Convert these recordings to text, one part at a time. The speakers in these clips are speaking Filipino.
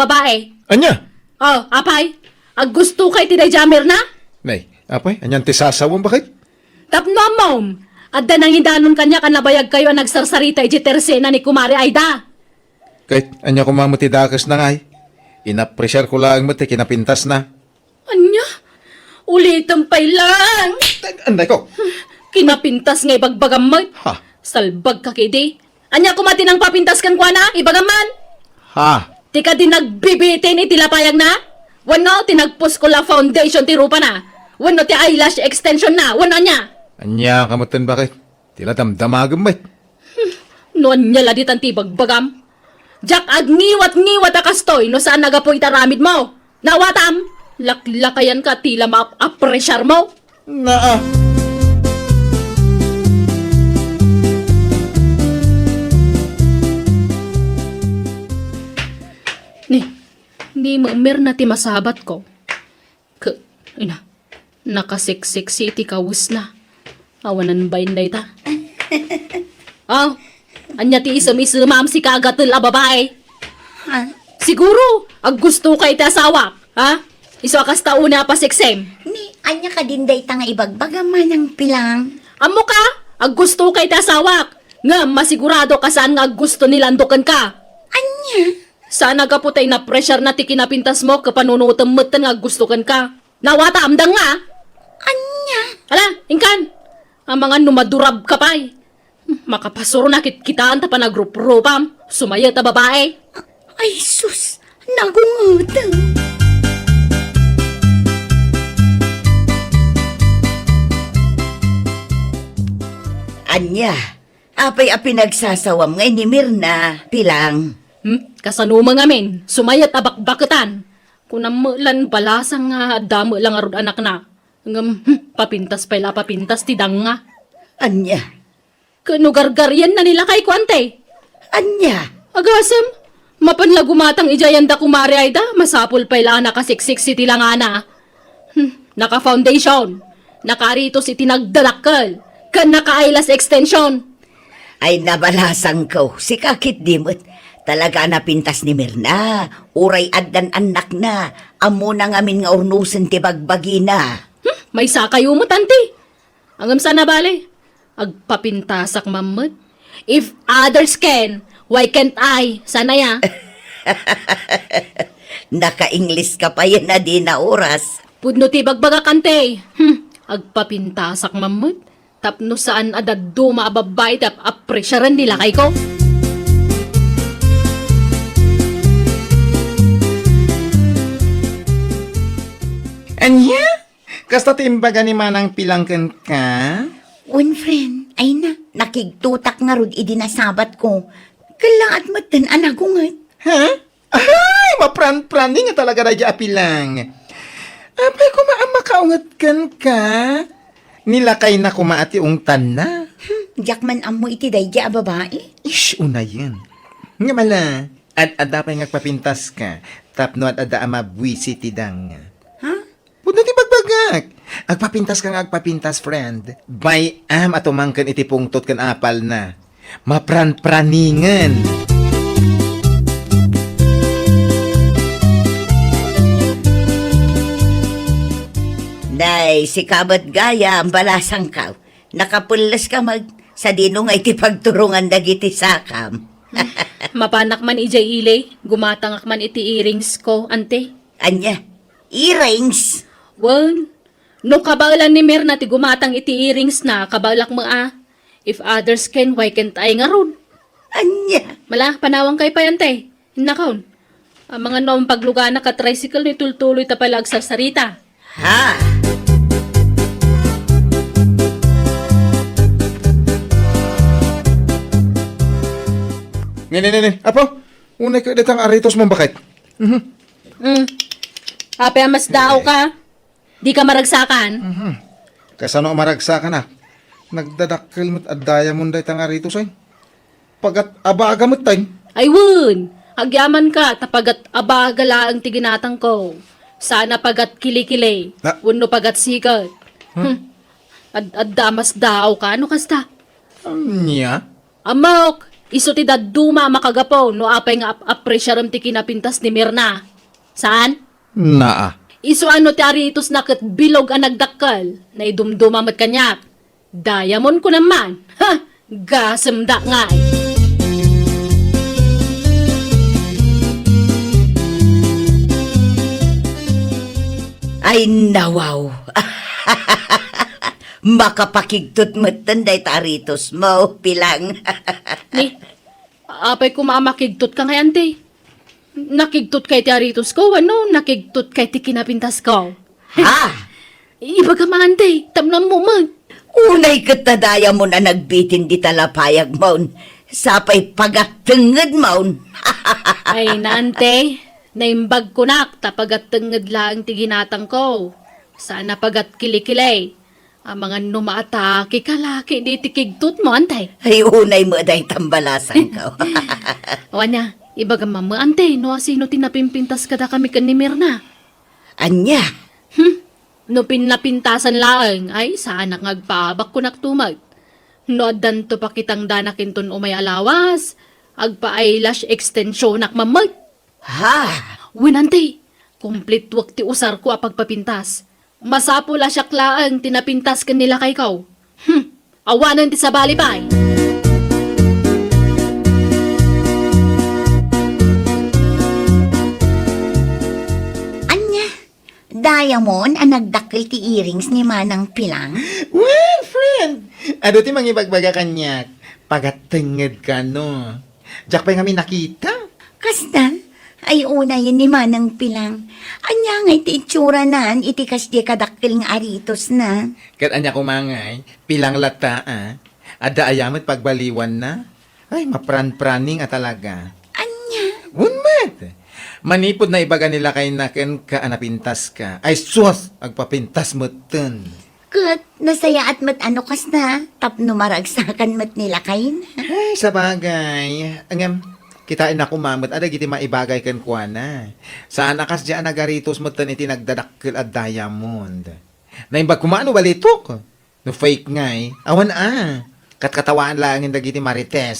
babae. Anya? Oh, apay. Ag gusto kay ti Jamir na? Nay, apay, anyan ti sasawang bakit? Tapno mom. Adda nang hindanon kanya kanabayag kayo ang nagsarsarita iti tersena ni Kumari Aida. Kahit anya ko mamuti dakas na ngay. Inapressure ko lang mo ti kinapintas na. Anya? Ulitan pay lang. Anday ko. Kinapintas nga ibagbagamot. Ha? Salbag ka kidi. Anya kumati nang papintas kan kwa na, ibagaman. Ha? Tika di nagbibitin iti lapayag na. Wano, tinagpos ko la foundation ti rupa na. Wano ti eyelash extension na. Wano anya? Anya kamutin bakit? Tila damdamagam ba? Noon niya la ditan ti bagbagam. Jack ag ngiwat akastoy no saan nagapoy taramid mo. Nawatam, laklakayan ka tila ma-appressure mo. Naa. Ni maumir na ti masabat ko. Nakasiksik si iti kawus na. Awanan ba inday ta? Aw, anya ti isum-isumam si kagatul a babae. Ha? Siguro, ag gusto ka iti asawa, ha? Iso akas tauna pa siksem. Ni, anya ka din day nga ibagbagaman ng pilang. Amo ka, ag gusto ka iti asawa. Nga, masigurado ka saan nga gusto nilandukan ka. Anya? Sana ka putay na pressure na ti kinapintas mo kapanunutan mo nga gusto kan ka. Nawata amdang nga. Anya? Hala, ingkan. Ang mga numadurab ka pa'y. Makapasuro na kitaan ta pa na grup-grupam. Sumaya ta babae. Ay, sus! Nagungot! Anya, apay a pinagsasawam ngay ni Mirna, pilang. Kasanuma ngamin, sumaya ta bakbaketan. Kung namulan balasang nga damo lang arud anak na. Ngam, papintas pa ila papintas ti danga. Anya? Kanugargaryan na nila kay kwante. Anya? Agasem, mapanla gumatang ijayan da kumari ay da, masapul pa ila nakasiksik si tilangana. Naka-foundation, nakarito si tinagdalakal, kan naka-eyelash extension. Ay nabalasang ko, si kakit dimot. Talaga napintas ni Mirna, uray addan anak na, amo na ngamin nga urnusen ti bagbagi na. May sakayo mo, tanti. Angam sana bale, agpapintasak mamad. If others can, why can't I? Sana ya. Naka-English ka pa yan na di na oras. Pudno ti bagbaga kante. Agpapintasak mamad. Tapno saan adaddo maababay tap apresyaran nila kay ko. Anya? Kasta timbaga ni manang pilangken ka? One friend, ay na, nakigtutak nga rod idinasabat ko. Kalaat matan anagungat. Ha? Ay, mapran-praning nga talaga na apilang. Apay makaungat kan ka? Nilakay na kumaati ungtan na. Jakman amo iti dayja a babae. Ish, una yan. Nga mala, at-ada pa papintas ka, tapno at-ada amabwisi tidang. Ha? Puno ti bagbagak. Agpapintas kang agpapintas, friend. By atumangkan iti pungtot kan apal na. Mapran-praningan. Day, si kabat gaya ang balasang ka. Nakapulas ka sa dinong ay ti pagturungan dagiti sakam. Mapanak man ijay ilay, gumatangak man iti earrings ko, ante. Anya, earrings. Well, no kabaulan ni Mirna ti gumatang iti earrings na, kabaulak mo If others can, why can't I nga ron? Anya. Mala, panawang kay pa yante. Hinakaon. Ang mga noong pagluga na ka-tricycle ni tultuloy tapalag sa sarita. Ha? Ngayon. Apo, unay ka ditang aritos mong bakit? Ape, mas daw ka. Di ka maragsakan. Kasano maragsa ka na? Nagdadakil mo't adaya mong ditang aritos ay. Pagat abaga mo't tayo. Ay, wun. Agyaman ka, tapagat abagala ang tiginatang ko. Sana pagat kilikili. Wano pagat sikat. Ad damas daw ka. Ano kasta? Niya? Amok, Iso ti daduma makagapo no apay nga apresyaram ti kinapintas ni Mirna. Saan? Naa. Iso ano ti aritos na kat bilog ang nagdakkel na idumduma mat kanyak. Diamond ko naman. Ha! Gasemda nga eh. Ay, nawaw. Makapakigtot mo tanday taritos mo, pilang. Ni, apay ko mamakigtot ka ngayon, te. Nakigtot kay ti aritos ko, ano? Nakigtot kay ti kinapintas ko. Ha? Iba ka man, te. Tamnam mo man. Unay katadaya mo na nagbitin di talapayag maun. Sapay pagatenged maun. Ay, nante. Naimbag ko nak, tapagat tenged lang ti ginatang ko. Sana pagat kilikilay. Ang mga numaatake kalaki di ti kigtot mo, antay. Ay, unay mo day tambalasan ka. Wanya, iba ka mama, antay. No, sino tinapimpintas kada kami kan ni Mirna? Anya? No pinapintasan laeng, ay sana ngagpaabak ko naktumag. No adan to pa kitang danakin ton umay alawas. Agpa eyelash extension nak mamag. Ha? Winante, complete wak ti usar ko apagpapintas. Masapo la siya klaang tinapintas kanila kay kaw. Awanan ti sa balibay. Anya? Diamond ang nagdakil ti earrings ni Manang Pilang? Well, friend, ano ti mangibagbaga kanyak? Pagatenged ka, no? Diyak pa kami nakita. Kasta? Ay una yun ni Manang Pilang. Anya nga iti itsura nan, iti kasdi kadakil nga aritos na. Kat anya kumangay, pilang lata, Ada ayamat pagbaliwan na. Ay, mapran-praning talaga. Anya? Unmat! Manipod na ibaga nila kay naken ka anapintas ka. Ay, sus! Agpapintas mo ten. Kat, nasaya at mat ano kas na, tapno maragsakan mat nila kayo na. Ay, sa bagay. Angam, kitain na kumamot, ada giti maibagay kan kuha na. Saan akas dyan nagaritos mo ten iti nagdadakil at diamond. Naimbag kumano balitok. No fake ngay. Awan Katkatawaan lang yung dagiti marites.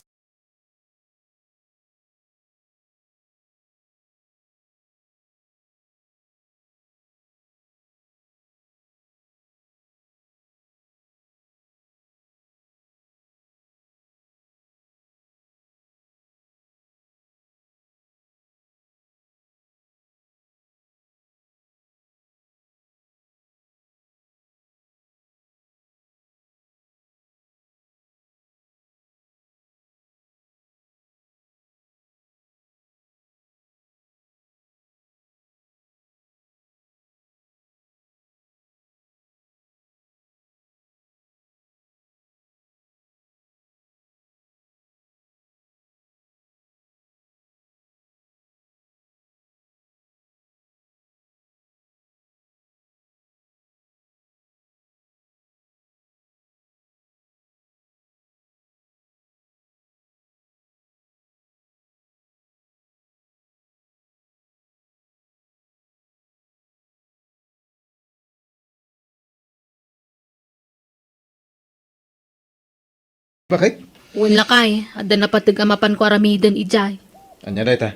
Bakit? Wala kay, ada na patigamapan ko aramidan ijay. Anya na ita?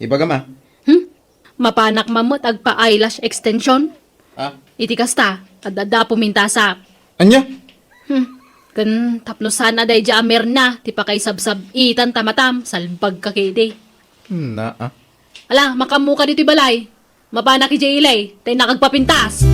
Ibaga ma? Mapanak mamot agpa eyelash extension. Ha? Iti kasta, adada pumintasa. Anya? Kan tapno sana day jamer na, ti pa kay sabsab itan tamatam, salbag ka kede. Na Ala, makamuka dito balay. Mapanak ijay ilay, tay nakagpapintas.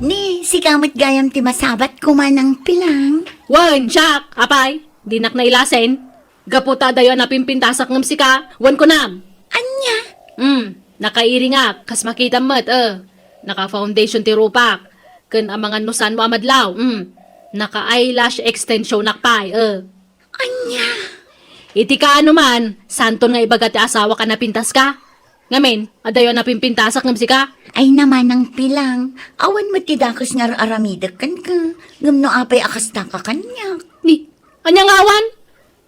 Ni, si kamot gayam ti masabat kumanang Pilang. Wan, Jack, apay, dinak na ilasen. Gaputa dayo na pimpintasak ng sika, wan ko nam. Anya? Nakairi nga, kas makita mat, Naka-foundation ti rupak. Kan ang mga nusan mo amadlaw, Naka-eyelash extension nakpay, Anya? Iti ka ano man, santon nga ibaga ti asawa ka na pintas ka. Ngamin, adayo na pimpintasak ng sika. Ay naman ang Pilang. Awan mo ti dakos nga aramidak kan ka. Ngam no apay akasta ka kanya. Ni, anyang awan?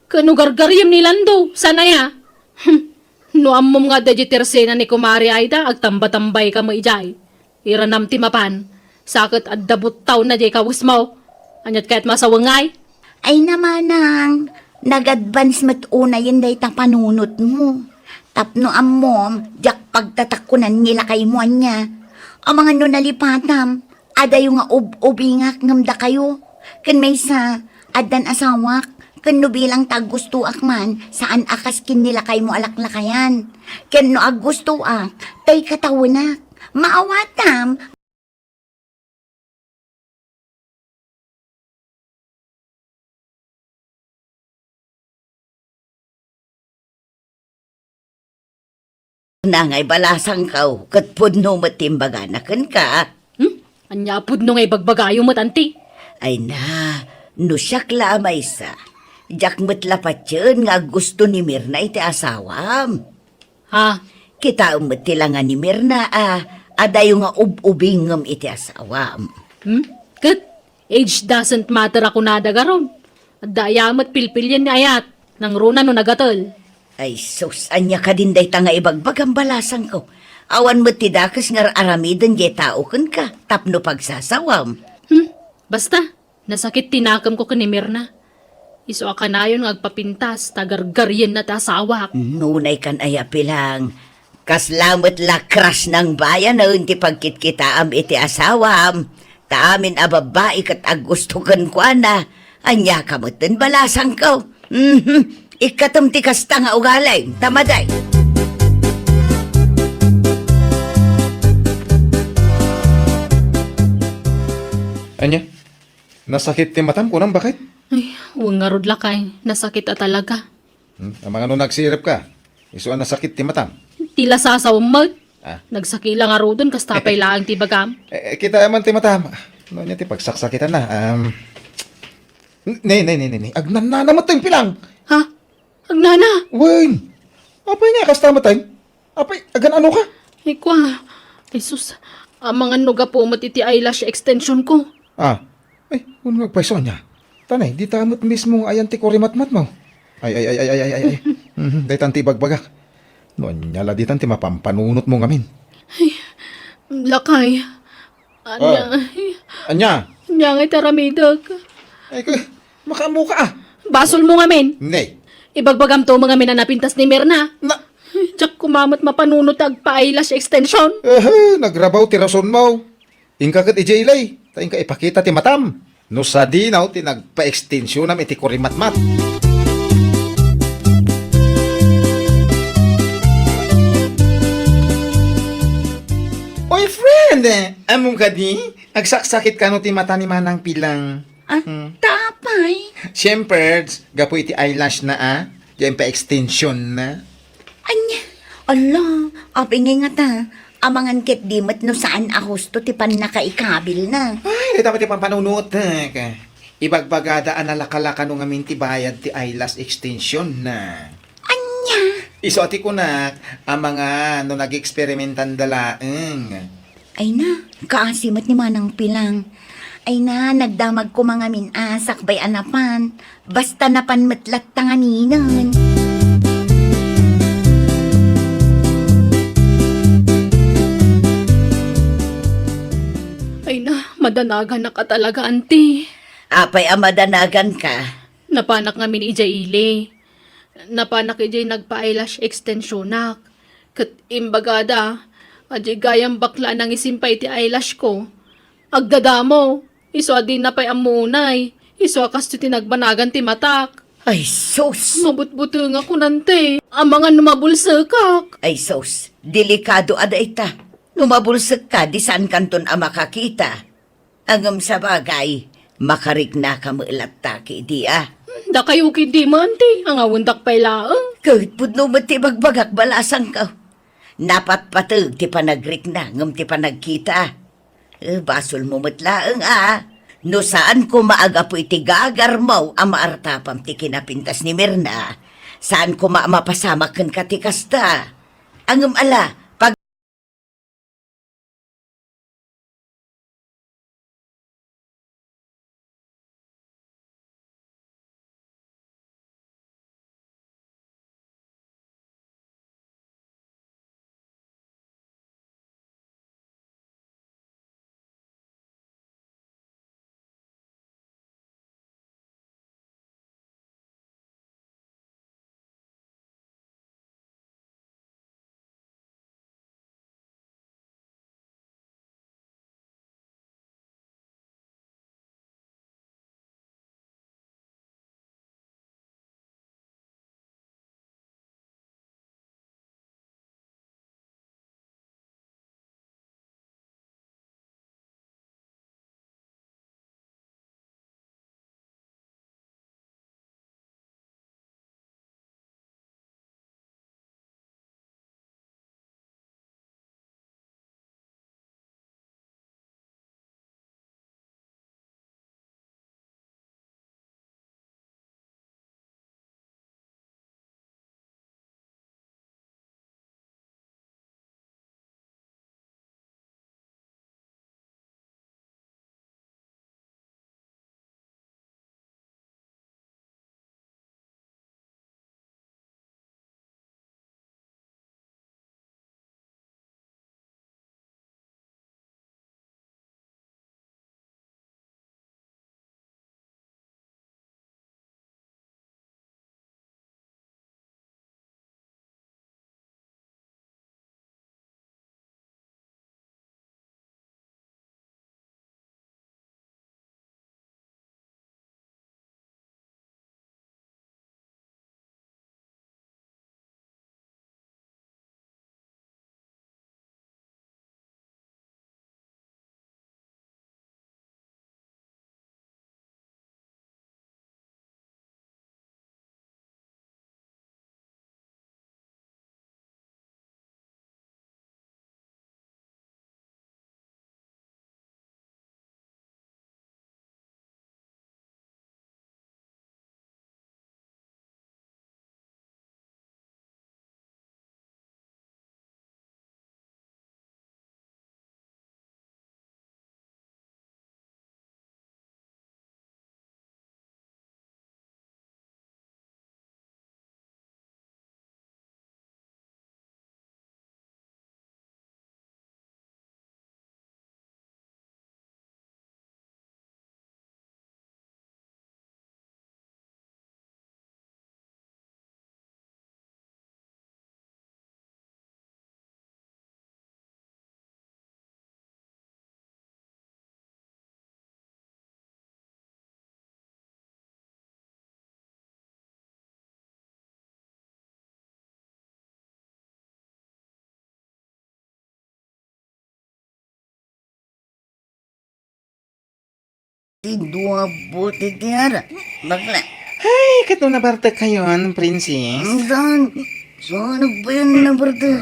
Kanugargaryam ni Lando, sana ya? No amom nga dagitersena ni Kumari Aida, agtamba-tambay ka mo ijay. Iranam ti mapan, Sakit at dabutaw na di kawas mo. Anyat kahit masawangay. Ay namanang, nag-advance mat una yun day ta panunot mo. Tapno amom, jak pagtatakunan nila kay mo niya. Ang mga nunalipatam, ada yung nga ubingak ngamda kayo. Kan may sa, adan asawak, kan no bilang tag gusto man, saan akas kin nila kay mo alaklakayan. Kan no ag gusto tay katawanak. Maawatam, nangay balasang kaw, kat pudno matimbaganakan ka. Anya pudno ngay bagbagayo mo, tanti. Ay na, no siyak lamay sa. Jak matlapat yun nga gusto ni Mirna iti asawam. Ha? Kita umatilangan ni Mirna ada yung nga ubingam iti asawam. Kat, age doesn't matter ako nadagaron. At dayamat pilpilyan ni ayat. Nang runa no nagatol. Ay sus, anya ka din day tanga ibagbag ang balasang ko. Awan mo tidakas nga aramidan jay tao kan ka, tapno pagsasawam. Basta, nasakit tinakam ko ka ni Mirna. Iso ka na yun agpapintas, tagargaryen na tasawak. Nunay kan aya pilang. Kaslamat lakras ng bayan na unti pagkitkitaam iti asawam. Taamin ababae kat agustukan ko na. Anya kamutin balasang ko. Ikatam ti kasta nga ugalay, tamaday. Anya, nasakit ti matam ko nang bakit? Ay, huwag nga rod lakay. Nasakit at talaga. Ang mga nung nagsirip ka, isuan nasakit ti matam. Tila sasaw mo. Ah. Nagsakila nga rodon, kastapay lang ti bagam. Kita man ti matam. Ano niya ti pagsaksakitan na. Ni. Agnan na naman tayong pilang. Ha? Agnana? Wayne, apay nga kasta matay. Apay, agan ano ka? Ay kwa. Ay sus. Ang mga nuga po matiti eyelash extension ko. Ay, kung magpaiso niya. Tanay, di tamot mismo ayan ti kurimatmat mo. Ay. Day tanti bagbagak. Noon niya la di tanti mapampanunot mo ngamin. Lakay. Anya. Anya, Anya nga taramidag. ay, makamu ka Basol mo nga men. Nay, Ibagbagam to mga minanapintas ni Mirna. na, Diyak kumamot mapanunot ag pa-eyelash extension. nagrabaw ti rason mo. Ingka kat ijaylay, taing ka ipakita ti matam. No sa dinaw, ti nagpa-extensyon nam iti kurimatmat. Oy, friend! Among ka di? Agsaksakit ka no ti mata ni manang pilang. Tapay. Siyempre, gapo iti eyelash na Yan pa extension na. Anya, ala, apingay nga ta. Amangan ket dimet no saan ahusto ti pan nakaikabil na. Ay, dito ti pampanunot. Ibagbagada analaka-laka nung amin ti bayad ti eyelash extension na. Anya, Iso ati ko na, ang mga no nag-eksperimentan dalaeng. ay na, kaasimat ni Manang Pilang. Ay na, nagdamag ko mga minasak bay anapan. Basta napan matlat tanganinan. Ay na, madanagan na ka talaga, auntie. Apay amadanagan ka. Napanak nga min ijay ili. Napanak ijay nagpa-eyelash extensionak. Kat imbagada, ajay gayang bakla nang isimpay ti eyelash ko. Agdadamo, iso adi na pa'y amunay. Iso akas ti tinagbanagan ti matak. Ay sus! Mabutbuto nga ko nante. Ang mga numabulsakak. Ay sus, delikado ada ita. Lumabulsag ka, di saan kanton ang makakita. Angam sa bagay, makarig na ka maalat taki di Da kayo kidi mo, auntie. Ang awundak pa'y laang. Kahit pudno mo ti bagbagak balasang ka. Napat patag ti panagrik na, ngam ti panagkita. Basol mo matlaang No saan ko maaga po iti gagar mo ang maartapam ti kinapintas ni Mirna. Saan ko mapasamak kan katikasta. Angam ala, ti dua buti ti ara. Bakla. Ay, kato na barta kayo, princess. Saan nagbayan na barta?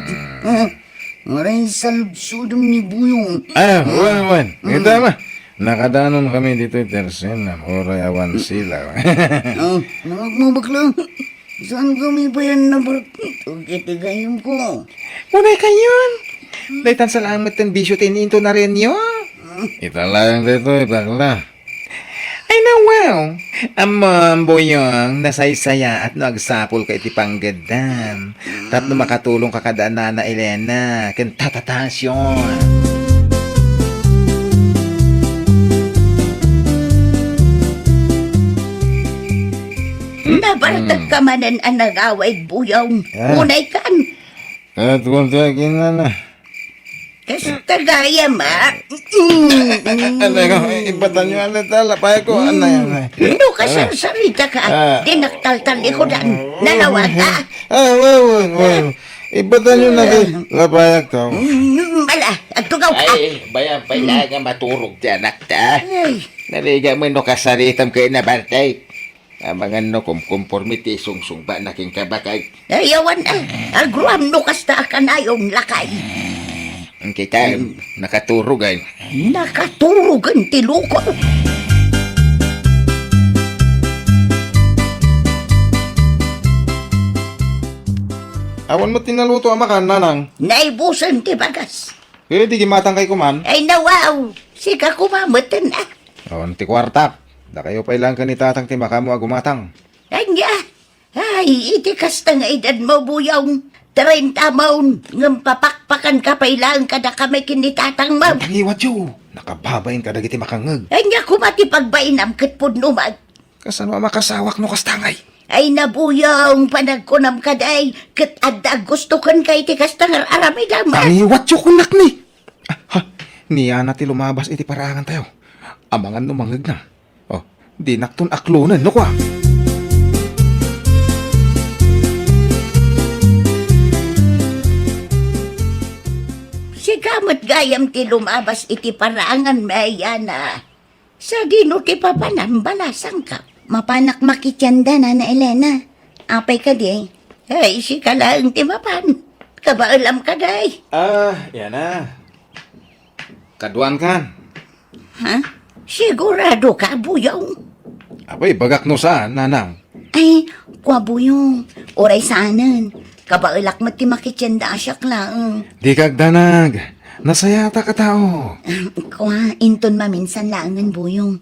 Maray salubsudom ni Buyong. Wan. Kita ma. Nakadanon kami dito Tersen na oray awan sila. Nangag mo bakla. Saan kami bayan na barta? Tugitigayon ko. Munay kayon. Daytan salamat ng bisyo tininto na rin yun. Ita lang dito, itakla. Ay na wow. Amam boyong nasaysaya at nagsapol ka iti panggadan. Tapno makatulong ka kada Nana Elena. Ken tatatasyon. Nabartag ka manan ang nag-away Buyong. Unay kan. At kontakin na. Kasi tagaya ma. Ano ko, ibatan nyo alat lapay ko. Ano yan? No ka sarita ka. Dinaktaltal ko dan. Nalawa ka. Wan. Ibatan nyo na lapay ko. Bala, agtugaw ka. Ay, bayan pailaga maturog ti anak ta. Ay, Naliga mo no kasaritam kayo na bartay. Mga no kumkonformity sung ba naking kabakay. ayawan na. Agruam no kasta ka na yung lakay. Ang kita nakaturog ay. Nakaturog ang tiluko. Awan mo tinaluto ang makan, nanang. Naibusan ti bagas. Kaya di gimatang kay kuman. Ay nawaw. Sika kumamatan na. Awan ti kwartak. Da kayo pa ilang ka ni tatang ti makamu agumatang. Anya. Ay, iti kasta nga edad mo Buyong. 30 maun. Ngam papakpakan ka pa ilang kada kami kinitatang mo. Pangiwat yo. Nakababain ka dagiti makangag. Anya kumati pagbainam kitpud numag. Kasano makasawak no kastangay. Ay nabuyong panagkunam kaday. Kat adda gusto kan kay ti kasta nga arami lamang. Pangiwat yo kunak ni. Niya na ti lumabas iti parangan tayo. Amangan no mangag na. Oh, di naktun aklunan no kwa. Sigamot gayam ti lumabas iti parangan mayana. Sa dino ti papanam balasang ka. Mapanak makityanda na Elena. Apay ka di. Ay, si ka lang ti mapan. Kabaalam ka day. Yan na. Kaduan kan. Ha? Sigurado ka, Buyong? Abay, bagak no saan, nanang. Ay, kwa Buyong. Oray saanan. Kabaalak mo ti makityanda asyak lang. Di kagdanag. Nasayata ka tao. Kwa, inton maminsan langan Buyong.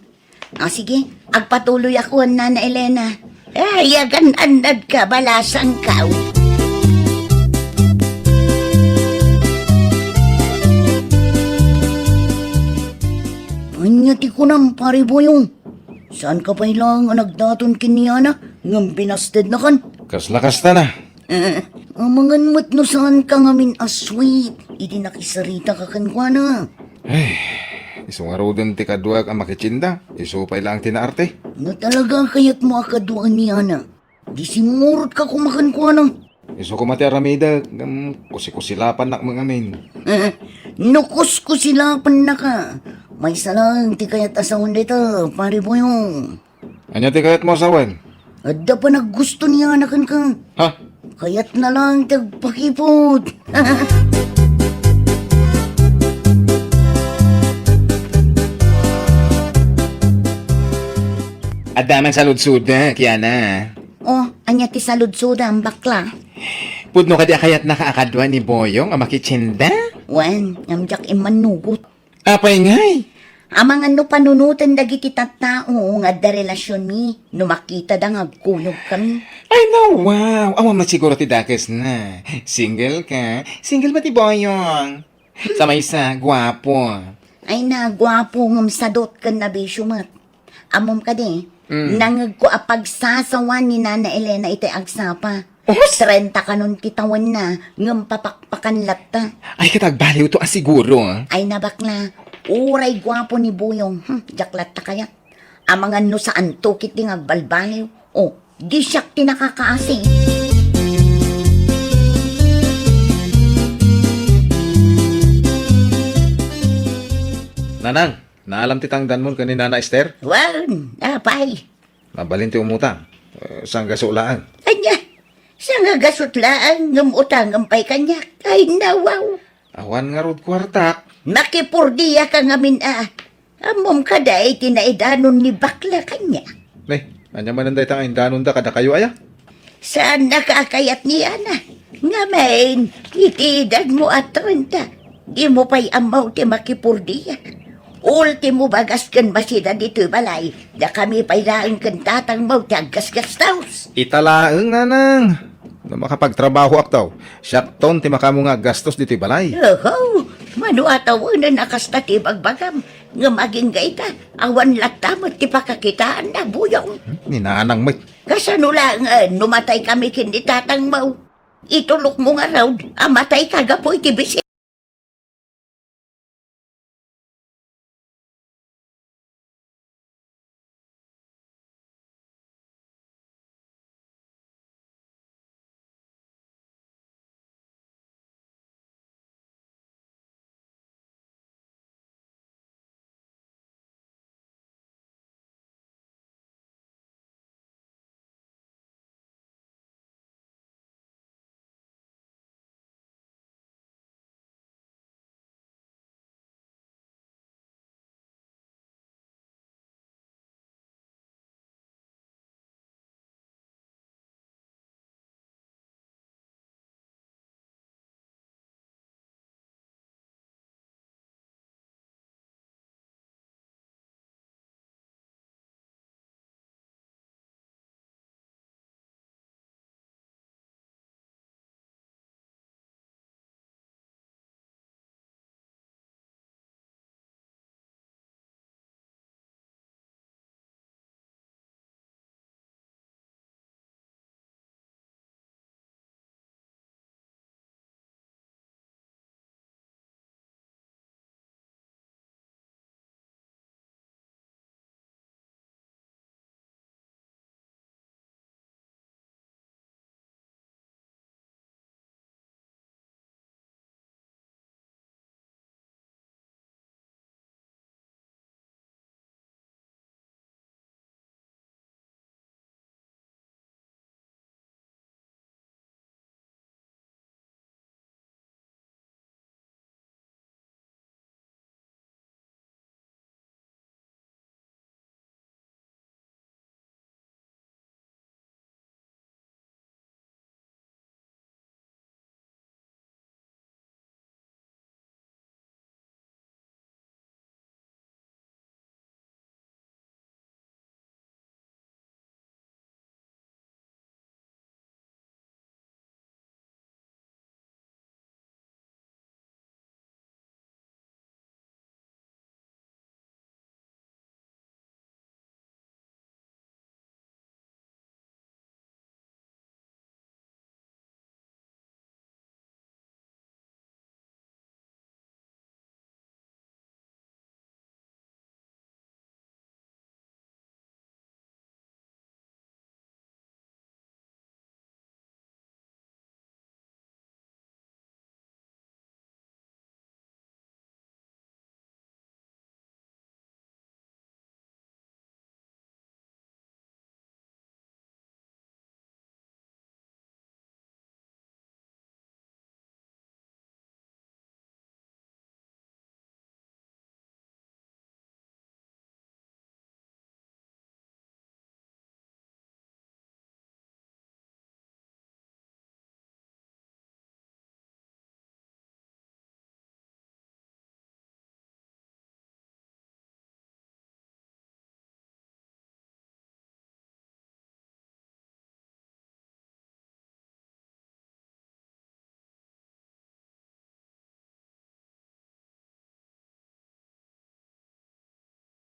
Sige, agpatuloy ako Nana Elena. Ay, agan andad ka, balasang ka. Anya ti ko nang pare Buyong. Saan ka pa ilang nagdaton kiniyana? Ngam binasted na kan. Kaslakas ta na. Amangan mo't no saan ka ngamin asweet. Idi nakisarita ka kankwana. Isong arudan ti kaduag ang makichinda. Isupay lang tinaarte. Na talaga kayat mo akaduan niyana. Di simurot ka kumakankwana. Iso ko mati aramida. Kusi-kusilapan nak mga amin. Nukos ko sila pan na ka. May salang ti kayat asawan dito, pare Buyong. Anya ti kayat mo asawan? Adda pa naggusto niya anakan ka. Ha? Kaya't na lang tagpakipot. Adaman sa ludsud na, Kiana. Oh, anya ti saludsuda ang bakla. Pudno ka di kayat nakaakadwa ni Boyong ang makichinda? Wen, namjak imanugot. Apay ngay. Amang ano panunutan dagiti tattao nga da relasyon mi. No makita da nga agkunog kami. Ay no, wow. Awan mo siguro ti dakes na. Single ka? Single ba ti Boyong? Sa may isa, gwapo. Ay na, gwapo ngam sadot kan na bisyo Amom ka di. Nangag ko apagsasawan ni Nana Elena iti agsapa. 30 kanon kitawan na ngam papakpakan latta. Ay katagbaliw to asiguro. Ay nabakla. Uray gwapo ni Buyong. Jaklat ta kaya. Amangan no saan to kiti agbalbaliw. Oh, di siyak tinakakaasi. Nanang, Naalam ti tangdan mo kanina na Esther? Wan, apay. Mabalin ti umutang. Sang gasulaan. Anya, sa nga gasutlaan ng utang ang pay kanya. Ay, nawaw. Awan nga rod kwartak. Makipurdiya ka ngamin Amom ka da ay tinaidanon ni bakla kanya. Anya mananday tang indanon da kada kayo aya? Saan nakakayat niya na? Nga main, itidan mo at 30. Di mo pa'y amaw ti makipurdiya. Ultimo bagas kan masida dito'y balay, da kami pa'y laang kan tatang maw ti aggas-gastaws. Italaeng nanang. Na makapagtrabaho aktaw. Syakton ti makamo nga gastos dito'y balay. Oho, manu atawanan nakasta ti bagbagam. Nga maging gaita, awan latamot ti pakakitaan na buyong. Ninanang may. Kasano lang, numatay kami kindi tatang maw. Itulok mo nga raw, amatay kagapoy ti bisi.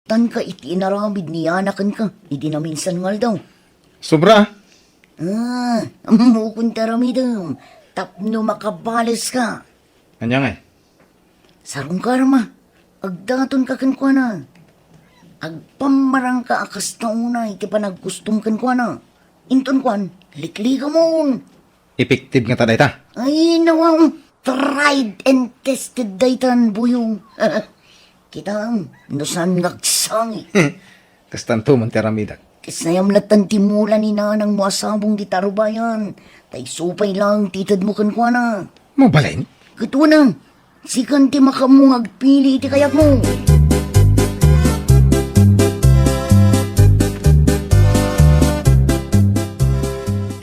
Tan ka iti inaramid ni anakan ka, hindi na minsan ngal daw. Sobra. Mukunta ramidam, tapno makabalis ka. Anya nga Sarong karma, agdaton ka kankwana. Agpamarang ka akas na una, iti pa nagkustom kankwana. Inton kwan, likliga mo. Effective nga taday ta. Ay, nawang tried and tested daytan buyong. Kitang, nusan ngagsangi. Kastanto man ti aramidak. Kasayam na tantimulan ni nanang mo asabong di tarubayan. Tay supay lang, titad mo kan kwa na. Mo balain? Katuwa na, sikan ti makamungag pili iti kayak mo.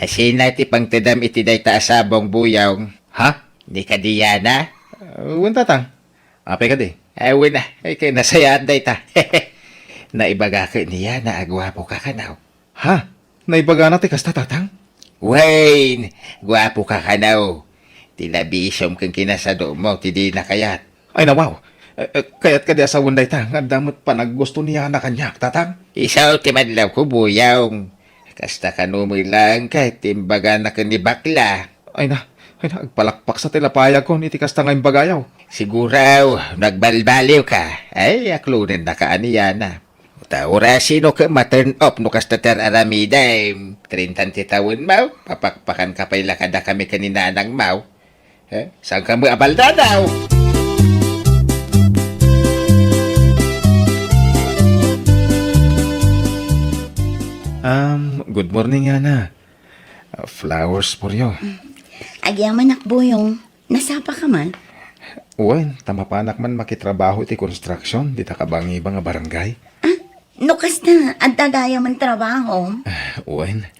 Asin na ti pangtadam iti day taasabong buyawng. Ha? Di ka diyana? Wan tatang. Apay ka di. Awin na. Ay kay nasayaan day ta. Naibaga ka niya na agwapo ka kanaw. Ha? Naibaga na ti kasta tatang? Wayne, gwapo ka kanaw. Tinabisyom kang kinasado mo, tidi na kayat. Ay nawaw. Kayat ka di asawon day ta. Nga damot pa naggusto niya na kanyak tatang. Isaw ti madlaw ko buyawng. Kasta kanumoy lang kahit timbaga na ka ni bakla. Ay na. Agpalakpak sa tilapayag ko iti kasta nga imbagayaw. Siguraw, nagbalbaliw ka. Ay, aklunin na ka aniya na. Taura sino ka ma-turn up no kasta ter aramida 30 tawon mau. Papakpakan ka pa'y lakada kami kanina ng mau. Saan ka mo abalda daw? Good morning, Yana. Flowers for you. Agyaman akboyong, nasapa ka man? Uwan, tamapanak man makitrabaho iti construction, di ta kabangi ba nga barangay. Nukas na, ang tagaya man trabaho. Uwan,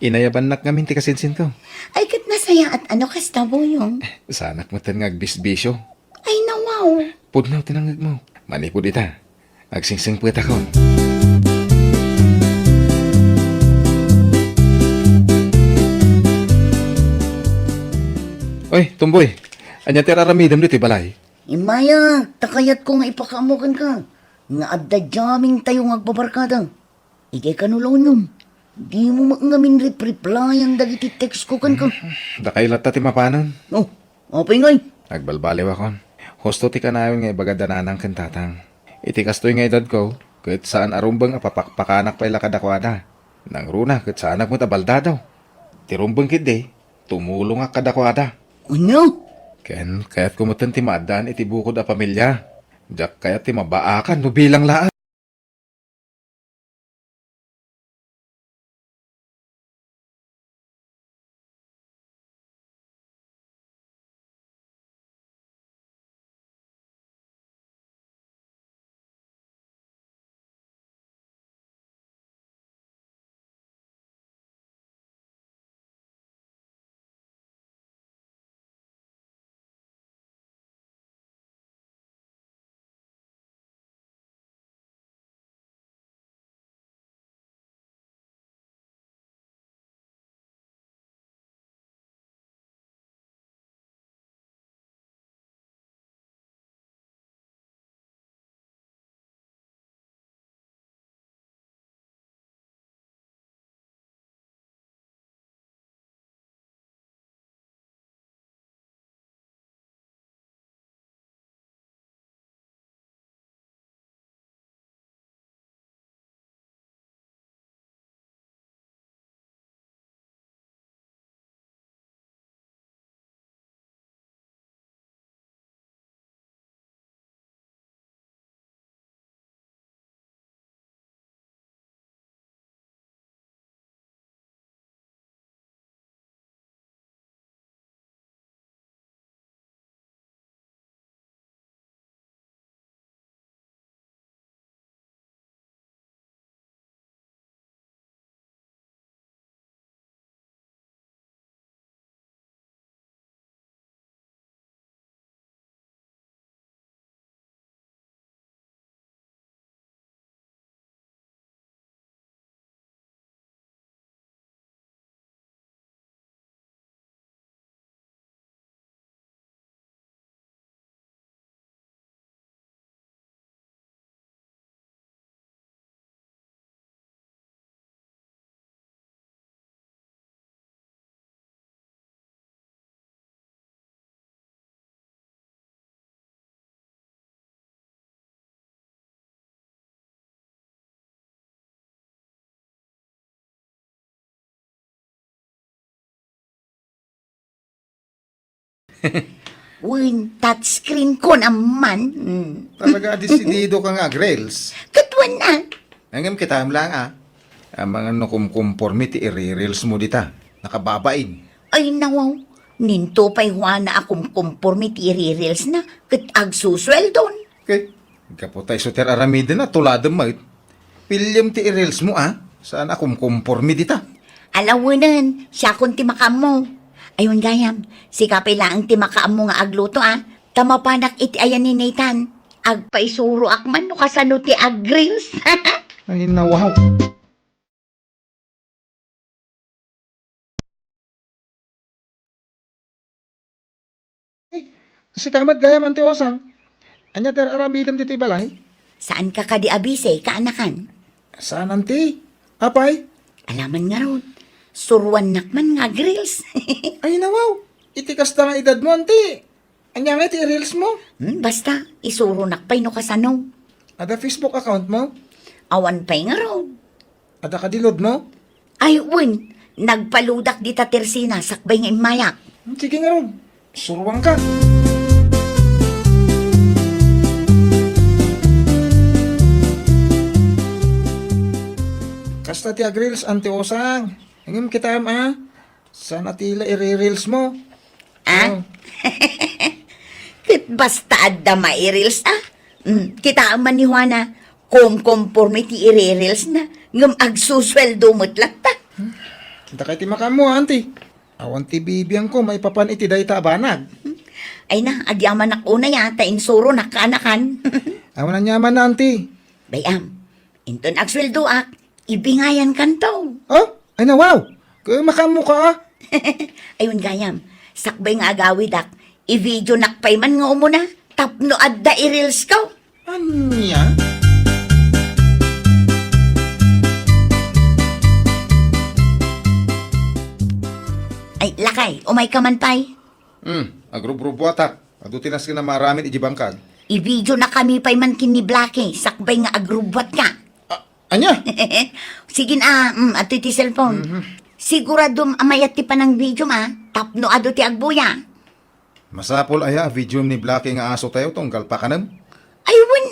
inayaban nak ngamin ti kasinsin ko. Ay kat nasaya at ano kasta boyong. Sanak mo tan nga agbisbisyo. Ay nawaw. Pudnaw tinangag mo. Manipod ita. Agsingsing puwet ako. Oy, tumboy. Anya ti raramidam dito balay. Imaya, takayat ko nga ipakamukan ka. Nga adda jaming tayo nga agbabarkada. Ikay kanulaw nyum. Di mo ngamin reply ang dagiti text ko kan ka. Dakay lata ti mapanan. Oh, apay ngay. Nagbalbaliw ako. Husto ti kanayon nga ibagadananang kantatang. Iti kastoy nga edad ko, kahit saan arumbang apapakpakanak pa ilakadakwada. Nang runa, kahit saan mo tabalda daw. Tirumbang kid tumulong nga kadakwada. Ano? Ken, kaya't kumutan ti maadaan iti bukod a pamilya. Diyak kaya't ti mabaakan no bilang laan. Win, touchscreen ko naman. Talaga desidido ka nga, Grails. Katwan na. Hanggang kita lang ang mga conformity i-reels mo dita. Nakababain. Ay nawaw, ninto pa'y na akong conformity reels na kat agsusweldon. Okay. Kaputay Soter Aramida na tuladang mait. Pilyam ti i-reels mo Saan akong conformity dita? Alawanan, siya kung timakam mo. Ayun gayam, si kapay lang timakam mo nga agluto Tamapanak iti ayan ni Nathan. Agpaisuro akman no kasano ti agreels. Ay, nawaw. Si kamat gaya man ti Osang. Anya ter aramidam dito balay? Saan ka kadi abise, kaanakan? Saan anti? Apay? Alaman nga ron, suruan nakman nga grills. Ay, nawaw. Itikas ta nga edad mo, anti. Anya nga ti reels mo? Basta, isuro nakpay no kasano. Ada Facebook account mo? Awan pa'y nga ron. Ada kadilod mo? Ay, win, nagpaludak di ta tersina sakbay nga mayak. Sige nga ron. Suruan ka. Kasta ti agreels, anti Osang. Hangim kita Sana tila i-reels mo. Oh. Kit basta adda mairils kita man ni Juana, kung conformity i-reels na, ngam agsusweldo mo't ta. Kita kay ti makamo, anti. Awan ti bibiyang ko, may papan iti day tabanag. Ay na, agyaman ako na yata, insuro nakanakan. Awan na nyaman na, anti. Bayam, inton agsweldo ibingayan kanto. Oh, ay na, wow. Kaya makamo ka, Ayun gayam, sakbay nga agawid i-video nakpay man nga umuna, tapno adda i-reels ka. Anya? Ay, lakay, umay ka man pay. Agrubrubo atak. Adutinas ka na maramin ijibangkag. I-video na kami pay man kini Blackie, sakbay nga agrubwat ka. Anya? Sige na, ato ti cellphone. Siguradom amayat ti panang video tapno ado ti agbuya. Masapol aya video ni Blackie nga aso tayo tunggal pa kanam. Aywan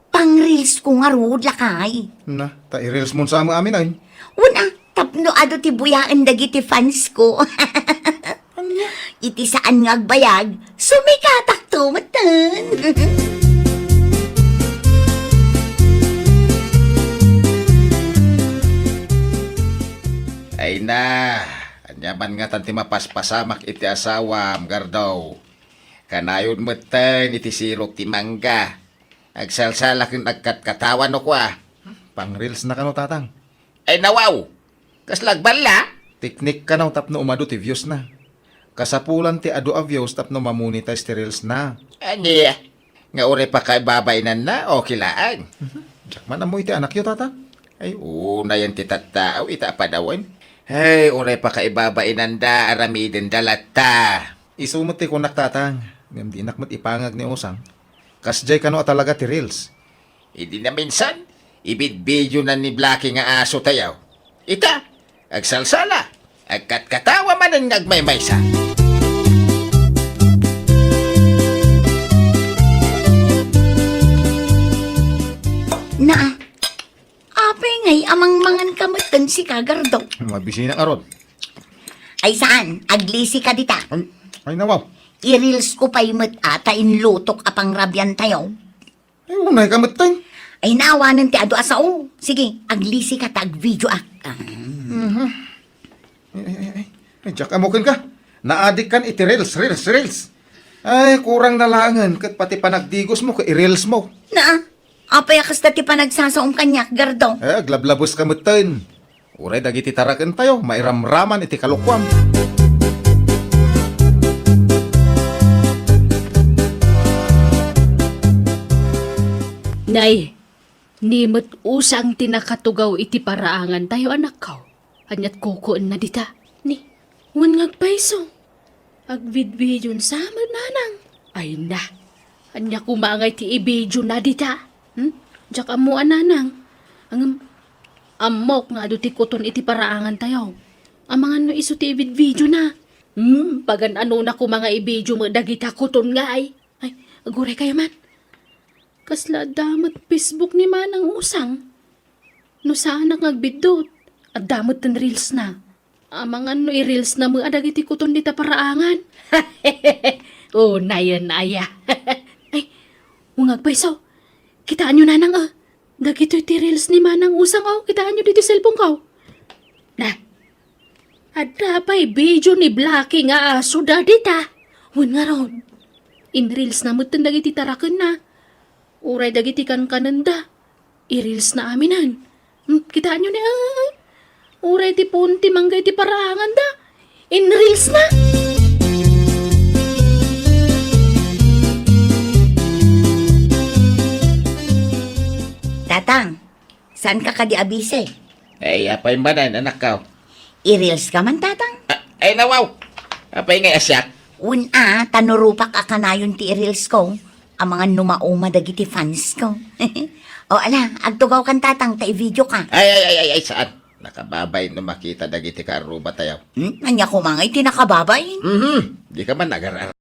pang reels ko nga rod lakay. Na, ta i-reels mo sa amin ay. Wana, tapno ado ti buyaan dagiti fans ko. Iti saan nga agbayag, sumikatak tumatan. Ay na, anyaman nga tanti mapaspasamak iti asawam, gardaw. Kanayon mo iti sirok ti mangga. Agsalsalak yung nagkatkatawan no kwa. Pang reels na kano tatang. Ay nawaw, kaslagbala. Teknik ka na tapno umado ti views na. Kasapulan ti ado a views tapno mamonetize ti reels na. Ani, nga uri pa kay babaynan na o kilaan. Diyak man mo iti anak yo tatang. Ay, una yan ti tattao, ita padawan. Ay, uri pa kay babaynan da, aramidin dalata. Isumot ti kunak tatang. Ngam di nakmat ipangag ni Osang. Kasjay kano talaga ti reels. Hindi na minsan, ibid-video na ni Blackie nga aso tayaw. Ita, agsalsala, agkatkatawa man ang nagmaymaysa. Na, apay ngay amang mangan kamatan si kagardo. Mabisi na aron. Ay saan, aglisi ka dita. Ay nawaw. I-reels ko pa'y ata inlutok apang rabyan tayo. Ay unay kamat tayo. Ay naawanan ti ado asao. Sige, aglisi ka tag video Ay, Jack, amukin ka. Naadik kan iti reels. Ay, kurang nalangan. Kat pati panagdigos mo, ka i-reels mo. Na, apay akas dati pa nagsasaom kanyak, gardo. Ay, aglablabos ka mutin. Uray, dagiti tarakan tayo. Mairamraman iti kalukwam. Nay, nimot usang tinakatugaw iti paraangan tayo anak ko. Anyat kukuan na dita. Ni, wan ngagpaiso. Agvidvidyon sama nanang. Ay na, anya kumangay ti ibidyo na dita. Diyak amuan nanang. Ang amok nga ado ti kuton iti paraangan tayo. Ang mga no iso ti ibidvidyo na. Pagan ano na ko mga ibidyo mo dagita kuton nga ay. Ay, aguray kayo man. Kasla damat Facebook ni Manang usang. No saan nagbidot. At damot ng reels na. Amang ano i-reels na mga dagiti kuton dita paraangan. Oh, nayan aya. Ay, ungag paisaw. Kitaan nyo na nang dagito iti reels ni Manang usang kitaan nyo dito cellphone ko. Na, ada pa'y video ni Blacky nga aso dita. Wan nga ron. In reels na mo dagiti tarakan na. Uray dagiti kan kananda. I-reels na aminan. Kitaan nyo na Uray ti punti manggay ti paraangan da. In reels na. Tatang, saan ka kadi-abise? Ay, apay manan, anak ka. I-reels ka man, tatang? Ay, nawaw. Apay nga asyak. Una, tanurupak akanayon ti i-reels ko. Ang mga numauma dagiti fans ko. O ala, agtugaw kan tatang, ta-video ka. Ay, saan? Nakababay no makita dagiti karuba tayo. Anya ko mga itinakababay. Di ka man nagarar.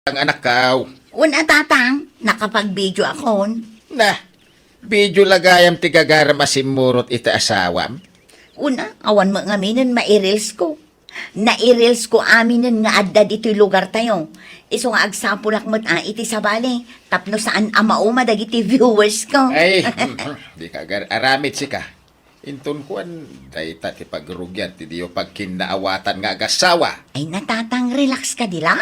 Ang anak ka. Una tatang, nakapag-video ako. Na, video lagayam ti gagaram asimurot ita asawam. Una, awan mo nga minin ma-reels ko. Na-reels ko aminin nga adda dito'y lugar tayo. Iso nga agsapulak mo't iti sabali. Tapno saan amauma dagiti viewers ko. Ay, di ka aramit si ka. Intun kuan, dayta ti pagrugyan ti diyo pagkinaawatan nga agasawa. Ay natatang relax ka di lang.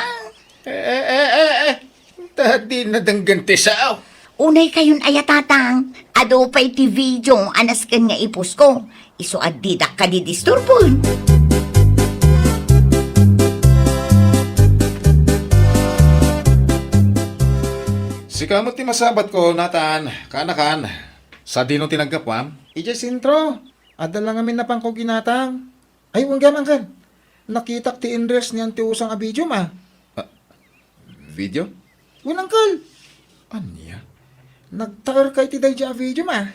Tadi na dangganti sao. Unay kayon ayatatang, ado pa iti video anas kan nga ipos ko. Iso adidak ka di disturbon. Si kamot ti masabat ko, Nathan, kanakan. Sa dinong tinagkapwam, Ije sintro, adal lang amin na pang ko ginatang. Ay, wang gaman kan. Nakitak ti inres niyan ti usang a video ma. video? Unang kal. Anya? Nagtaar kay ti dayja a video ma.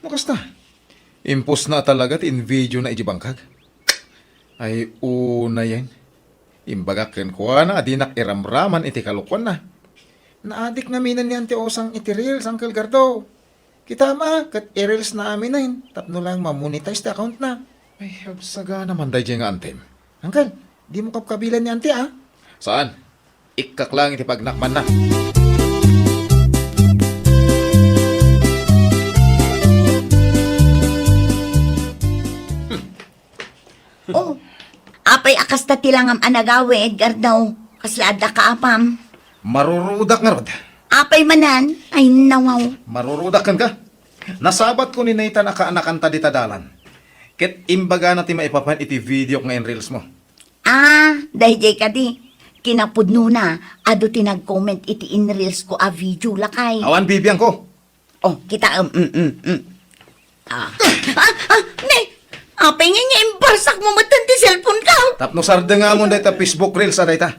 Makasta? Impos na talaga ti in video na ijibangkag. Ay, una yan. Imbaga ken ko na, adinak iramraman iti kalukwan na. Naadik na minan niyan ti usang iti reels, Uncle Gardo. Kita ma, kat i-reels na amin na yun. Tapno lang mamonetize ti account na. Ay, saga naman dahi nga antem. Uncle, di mo kapkabilan ni auntie ah. Saan? Ikak lang iti pagnakman na. Oh, apay akas ta tilangam anagawe, Edgar daw. Kaslada ka apam. Marurudak nga rod. Apay manan, ay nawaw. Marurudak kan ka. Nasabat ko ni Nathan na kaanakan ta di tadalan. Ket imbaga na ti maipapan iti video nga in reels mo. Dahil ka di. Kinapudno na, ado tinag-comment iti in reels ko a video lakay. Awan bibiyang ko. Oh, kita, ne, apay nga nga imbarsak mo matan ti cellphone ka. Tapno sarda nga mo dahil ta Facebook reels aday ta.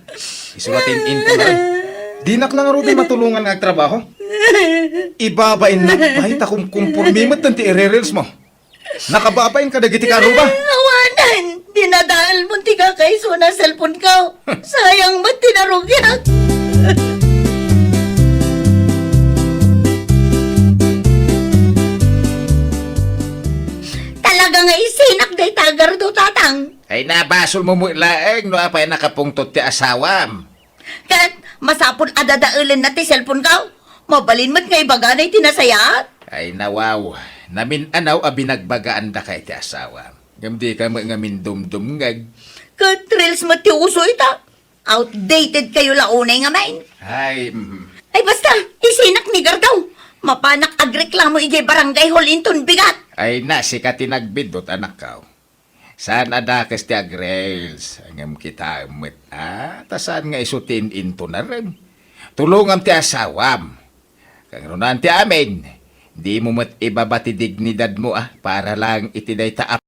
Isulatin info na rin. Dinak lang ro di matulungan nga trabaho. Ibabain na kahit akong kumpurmimot ng ti i-reels mo. Nakababain ka dagiti karo ba? Awanan, dinadahal mo ti ka kay na cellphone ka. Sayang mo tinarugyan. Talaga nga isinak day tagar do tatang. Ay nabasol mo mo ilaeng no apay nakapungtot ti asawam. Kat masapon adadailan na ti cellphone ka. Mabalin mo't nga ibaganay tinasayat. Ay nawaw, namin anaw a binagbagaan da kay ti asawam. Gamdi ka mga mindumdumngag. Kat reels mo ti uso ita. Outdated kayo launay nga main. Ay, Ay basta, isinak ni Gardaw. Mapanak agreklamo ijay barangay hall inton bigat. ay nasi ka tinagbidot anak ka. Saan adakas ti agrels? Angam kita met tasan nga isutin into na rin. Tulungam ti asawam. Kang runan ti amin. Di mo mat ibabati dignidad mo para lang itiday ta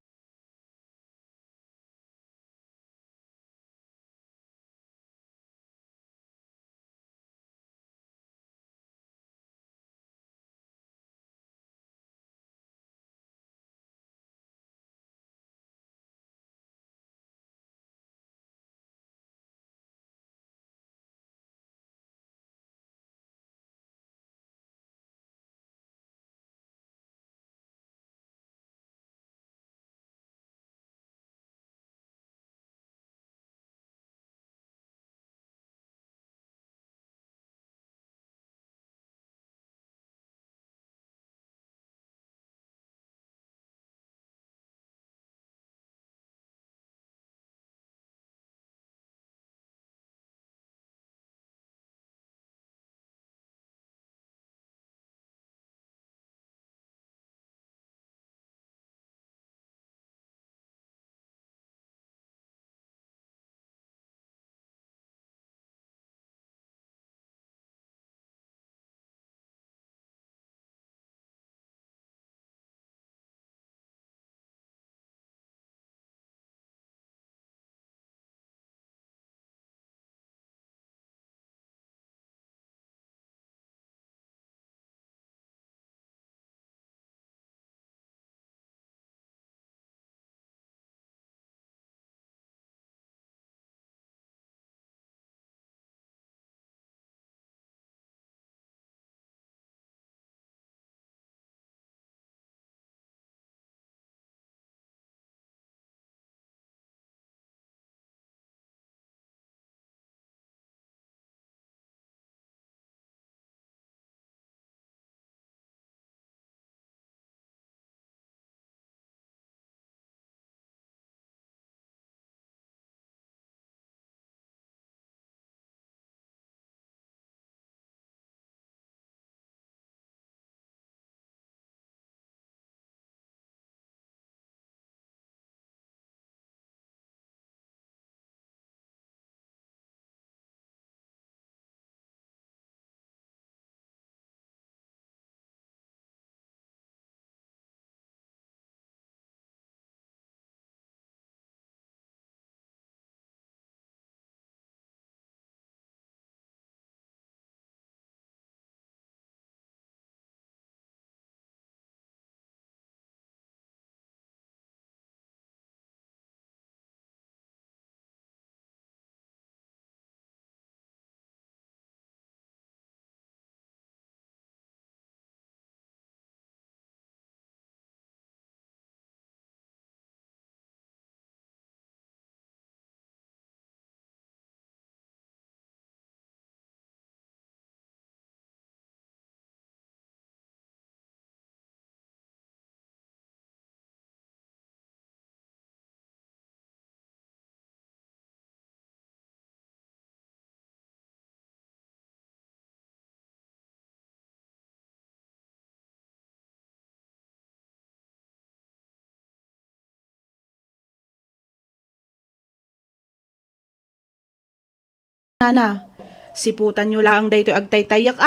Nana, siputan nyo lang daytoy agtaytayak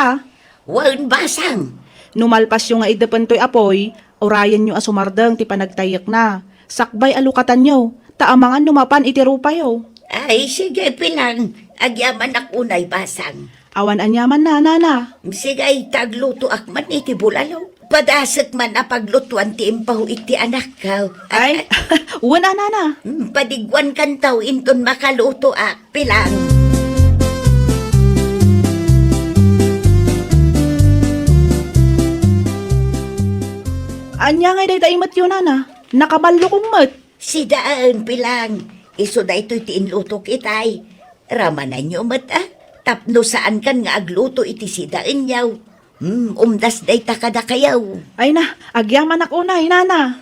Wan basang. Numalpas yung nga idepan to'y apoy, orayan nyo asumardeng ti panagtayak na. Sakbay alukatan nyo, taamangan numapan iti rupayo. Ay, sige pilang. Agyaman akunay basang. Awan anyaman na, Nana. Sige, tagluto akman iti bulalo. Padasat man na paglutuan ti impaw iti anak ka. Ay, wala, Nana. Padigwan kan tao inton makaluto pilang. Anya nga day taimat yun, Nana. Nakabalo kong mat. Si daan pilang. Iso da ito'y tiinluto kitay. Ramanan nyo mat Tapno saan kan nga agluto iti si daan yaw. Umdas day takada kayaw. Ay na, agyaman ako na, Nana.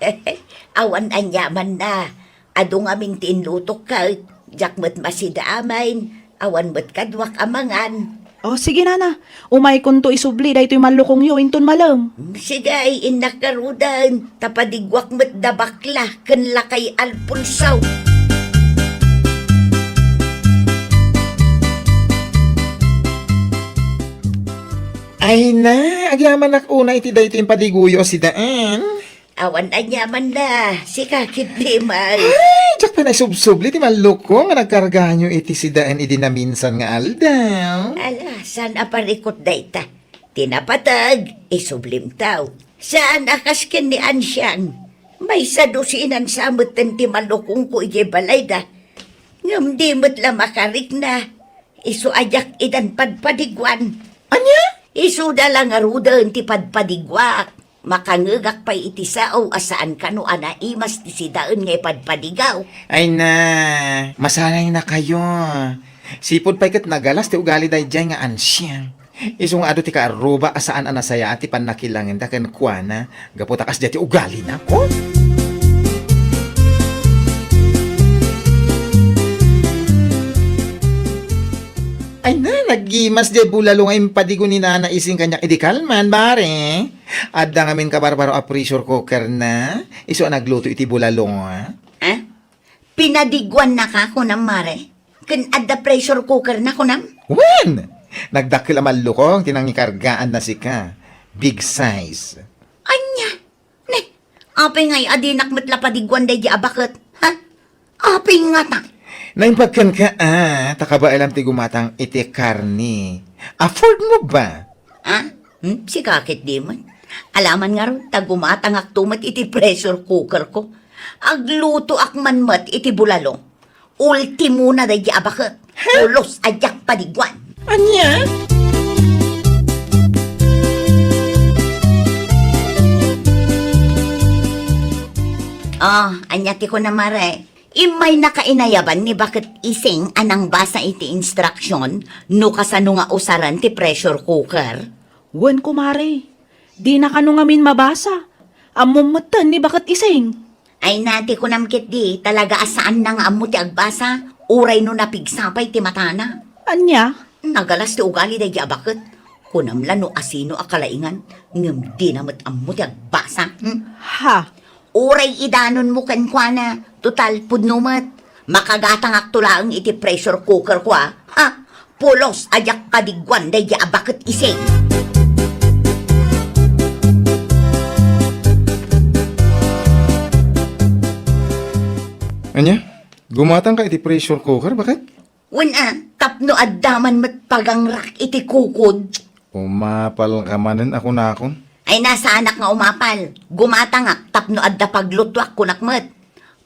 Awan anyaman na. Ado nga ming tiinluto ka. Jak mat masida amain. Awan mat kadwak amangan. O, sige, Nana. Umay kun to isubli, daytoy malukong yo, inton malam. Sige ay inakarudan. Tapadigwak mat dabakla. Kanla kay Alfonso. Ay na, agyaman una iti dayto yung padiguyo si daan. Awan anyaman na. Si kakit di man. Ay, jak pa na subsubli ti malukong nga nagkarga nyo iti si daan idi na minsan nga aldaw. Ala, saan aparikot dayta? Tinapatag, isublim tao. Saan akas ken ni Ansyang? May sadusinan sa amutan ti malukong ko ije balay da. Ngam di mo't la makarik na. Isu ajak idan padpadigwan. Anya? Isu dalang arudan ti padpadigwak. Makangagak pa iti sao asaan kano ana imas ti sidaan ngay padpadigaw. Ay na, masanay na kayo. Sipod pa ikat nagalas ti ugali day dyan nga ansyang. Isong ado ti kaaruba asaan anasaya ti panakilangin da kan kuana. Gaputakas dyan ti ugali na ko. Ay na, naggimas di bulalo ngayon padigo ni nana ising kanyak idikalman, bare. Adda ngamin ka barbaro a pressure cooker na. Iso nagluto iti bulalo nga. Ha? Pinadigwan na ka ko ng mare. Kan adda pressure cooker na ko nam? When? Nagdakil amal lukong, tinangikargaan na si ka. Big size. Anya? Ne, apay ngay adinak matla padigwan day di abakot. Ha? Apay nga ta. Naimpagkan ka, takaba alam ti gumatang iti karni. Afford mo ba? Ha? Si kakit di man. Alaman nga ron, tagumatang aktumat iti pressure cooker ko. Agluto akman mat iti bulalo. Ultimo na day di abakot. Ulos ajak padigwan. Anya? Anyati ko na mare. Imay nakainayaban ni bakit ising anang basa iti instruction no kasano nga usaran ti pressure cooker. Wen kumare, di na kano ngamin mabasa. Amumatan ni bakit ising. Ay nati ko namkit di talaga asaan na nga amo ti agbasa. Uray no napigsapay ti matana. Anya? Nagalas ti ugali day abakot. Kunamla no asino akalaingan. Ngam di namat amo ti agbasa. Ha? Uray idanon mo kankwana. Total pudnumat. Makagatang aktulaang iti pressure cooker ko Ha? Pulos ajak kadigwan day abakot ising. Anya? Gumatang ka iti pressure cooker, bakit? Tapno addaman mat pagangrak iti kukod. Umapal ka manin ako na akon. Ay nasa anak nga umapal. Gumatangak tapno adda paglutwak kunakmet.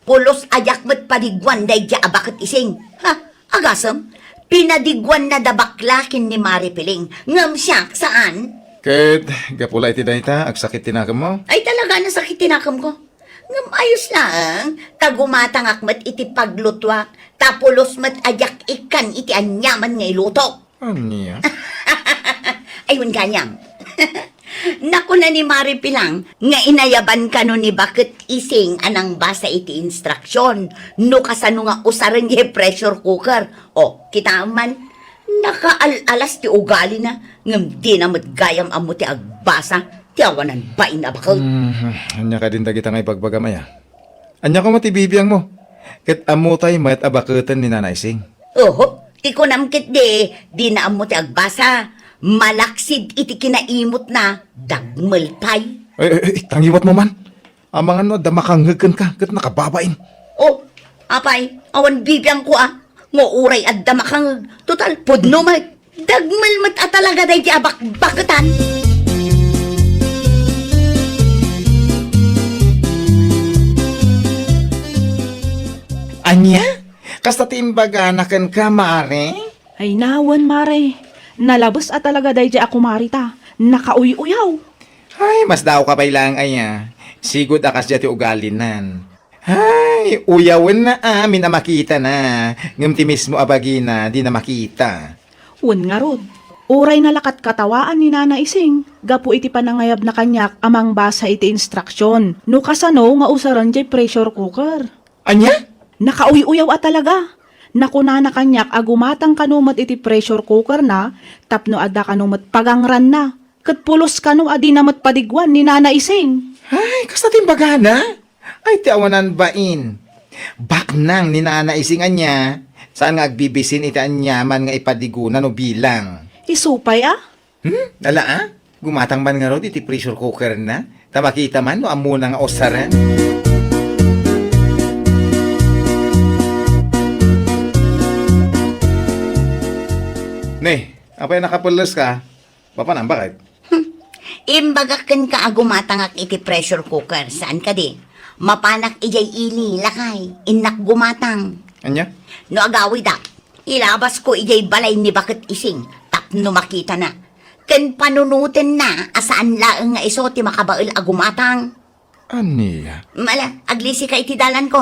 Pulos ajak mat padigwan day di abakot ising. Ha? Agasam? Pinadigwan na dabaklakin ni Mari Piling. Ngam siya, saan? Ket, gapula iti dayta, agsakit tinakam mo. Ay talaga nasakit tinakam ko. Ngam ayos lang. Tagumatangak mat iti paglutwak. Tapulos mat ajak ikan iti anyaman nga iluto. Anya? Ayun ganyang. Naku na ni Mari Pilang, nga inayaban ka no ni bakit ising anang basa iti instruction. No kasano nga usaran yung pressure cooker. O, kita man, nakaalalas ti ugali na, ngam di na matgayam amo ti agbasa, ti awanan ba inabakal. Anya ka din dagita nga ipagbagamaya. Anya ko matibibiyang mo. Ket amutay mat abakutan ni Nanay Sing. Oho, Ti ko namkit di na amo ti agbasa. Malaksid iti kinaimot na dagmal pay. Tangiwat mo man. Ang mga no, damakanghagan ka, kat nakababain. Oh, apay, awan bibiyang ko Ngo uray at damakang total pudno dagmal mat talaga day ti abak-bakatan. Anya? Kasta timbaganakan ka, mare? Ay nawan, mare. Nalabas at talaga day di ako marita. Nakauy-uyaw. Ay, mas daw ka pa ilang aya. Sigod akas dyan ti ugalinan. Ay, uyawan na amin na makita na. Ngamti mismo abagina, di na makita. Un nga rod. Uray na lakat katawaan ni Nana Ising. Gapu iti panangayab na kanyak amang basa iti instruction. No kasano nga usaran jay pressure cooker. Anya? Nakauy-uyaw at talaga. Nakuna na kanyak agumatang kanumat iti pressure cooker na, tapno adda kanumat pagangran na. Kat pulos kanu adi namat padigwan ni Nana Ising. Ay, kasta timbagana? Ay, tiawanan bain. Baknang ni nanaisingan niya. Saan nga agbibisin iti anyaman nga ipadigunan o bilang? Isupay Ala Gumatang man nga ro iti pressure cooker na. Tamakita man no amuna nga osaran. Ne, apa yung nakapulos ka? Papanang, bakit? Imbagakan ka agumatangak iti pressure cooker. Saan ka di? Mapanak ijay ili, lakay. Inak gumatang. Anya? No agawi da. Ilabas ko ijay balay ni Bakit Ising. Tapno makita na. Ken panunutin na asaan laeng nga iso ti makabail agumatang. Aniya? Mala, aglisi ka iti dalan ko.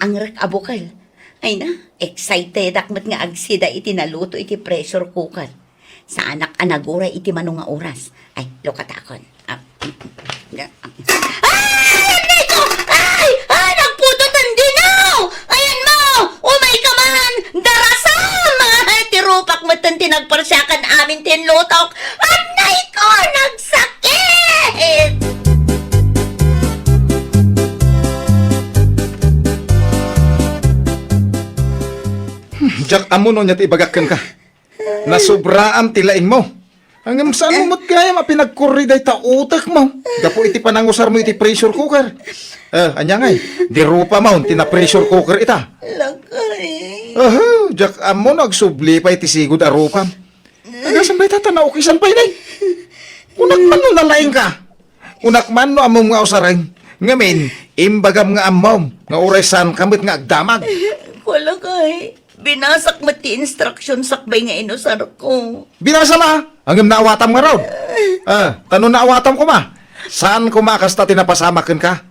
Ang rak abukal. Ay na, excited akmat nga agsida iti naluto iti pressure cooker. Sa anak anagura iti manong nga oras. Ay, lukatakon. Ay! Niko! Ay! Ay! Nagputot ang dinaw! Ayan, ma! amo no niya ibagakan ka. Nasubra ang tilaing mo. Hanggang saan mo mo't kaya mapinagkuri day ta utak mo. Gapo iti panangusar mo iti pressure cooker. Anya ngay, di rupa mo, tina pressure cooker ita. Lakay. Jak amo nagsubli pa iti sigod a rupa. Hanggang bay tatanaw kisan pa inay. Unak man no nalaing ka. Unak man no among nga usarang. Ngamin, imbagam nga amom, nga urasan kamit nga agdamag. Wala kay. Binasak mati instruction sakbay nga inusar ko. Binasa ma, hanggang naawatam nga raw. Tanong naawatam ko ma. Saan ko makasta tinapasamakan ka?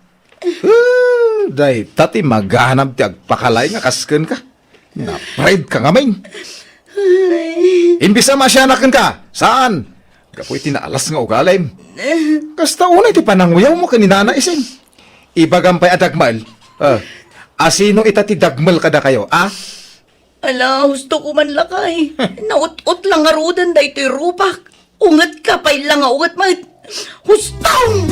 Day, tati maghanap ti agpakalay nga kasken ka. Na-pride ka nga main. Imbisa masyanakan ka. Saan? Kapoy tinaalas nga ugalay. Kasta unay ti pananguyaw mo kaninana ising. Ibagampay adagmal. Asino itati dagmal kada kayo, Ala, gusto ko man lakay. Naut-ut lang nga rudan da ito'y rupak. Ungat ka, pay lang nga ungat man. Hustang!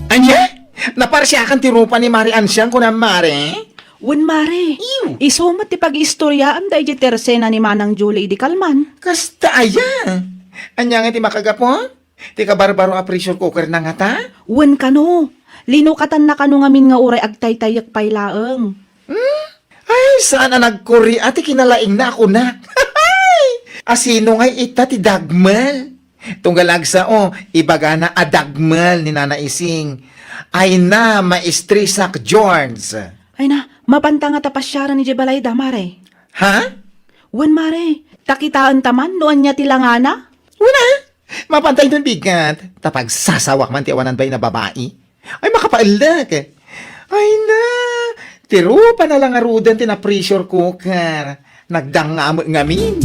Anya? Naparsyakan ti rupa ni Mari Ansyang ko na Mari? Wen mare, isumat ti pag-istoryaan da iti tersena ni Manang Julie di Kalman. Kasta aya. Anya nga ti makagapo? Ti kabarbaro a pressure cooker na nga ta? Wen kano, linukatan na kano ngamin nga uray agtaytayak paylaeng. Ay, saan na nagkuri ati kinalaing na ako na? Asino nga ita ti dagmal? Tunggalag sa ibaga na adagmal ni Nana Ising. Ay na, maestri sak Jones. Ay na, mapanta nga tapasyaran ni Jebalayda mare. Ha? Wen mare, takitaan taman noan niya tilangana? Wala. Mapantay dun bigat. Tapag sasawak man ti awanan bay na babae. Ay makapailag. Ay na. Tiro pa na lang arudan ti na pressure cooker. Nagdangam ngamin.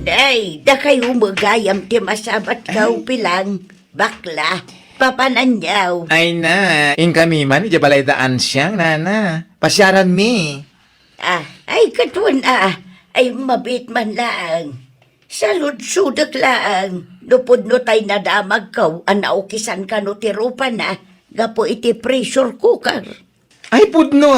Day, da kayo magayam ti masabat ka pilang. Bakla, papananyaw. Ay na. In kami man, ijabalay daan siyang nana. Pasyaran mi. Ay katun ay mabit man lang. Salud-sudak lang. Lupod no tay nadamag kaw, anaukisan ka no tirupa na, gapo iti pressure cooker. Ay pudno.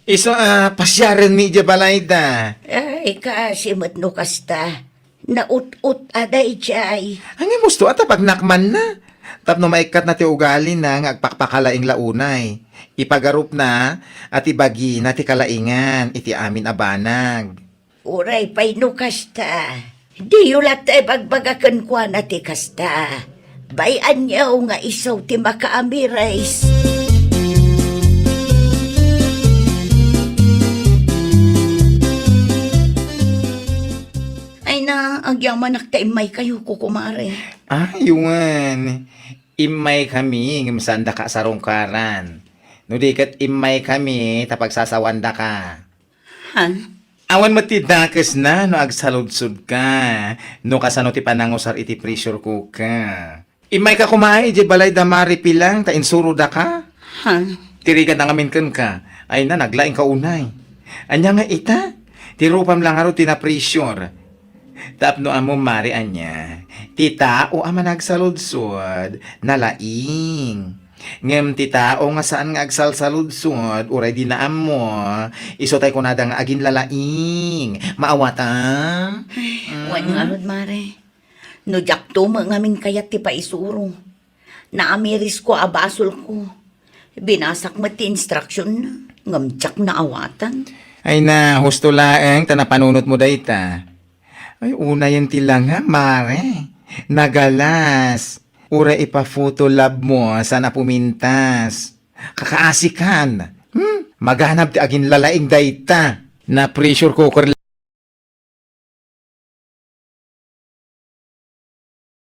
Iso pasyaran mi ijabalay da. Ay, kasimot no kasta. Naut-ut aday chay. Ang gusto at pag nakman na. Tapno maikat na ti ugali na nga agpakpakalaing launay. Ipagarup na at ibagi na ti kalaingan iti amin abanag. Uray pay no kasta. Di ulat ay bagbagakan kwa na ti kasta. Bayan niyaw nga isaw ti makaamirais. Ay na, agyaman naktaimay kayo kukumare. Ayun. Imay kami ngimsanda ka sa rungkaran. No dikat imay kami tapag sasawanda ka. Han? Awan matidakas na no agsaludsud ka. No kasano ti panangusar iti pressure cooker. Imay ka kumain iti balay da maripilang ta insuro da ka. Han? Tirigan na ngamin kan ka. Ay na naglaing ka unay. Anya nga ita? Tirupam lang aro tina pressure. Tapno amo mari anya. Tita o ama nagsaludsod nalaing. Ngem ti tao nga saan nga agsalsaludsod, uray di na amo, isotay ko nada nga agin lalaing, maawatam. Wan nga rod, mare. No jak tuma ngamin kayat ti paisuro. Naamiris ko abasol ko. Binasak mo ti instruction na. Ngamtsak na awatan. Ay na, husto laeng, tanapanunot mo dayta. Ay, una yan tilang nga, mare. Nagalas. Ura ipa-photo lab mo, sana pumintas. Kakaasikan. Maghanap ti agin lalaing dayta. Na pressure cooker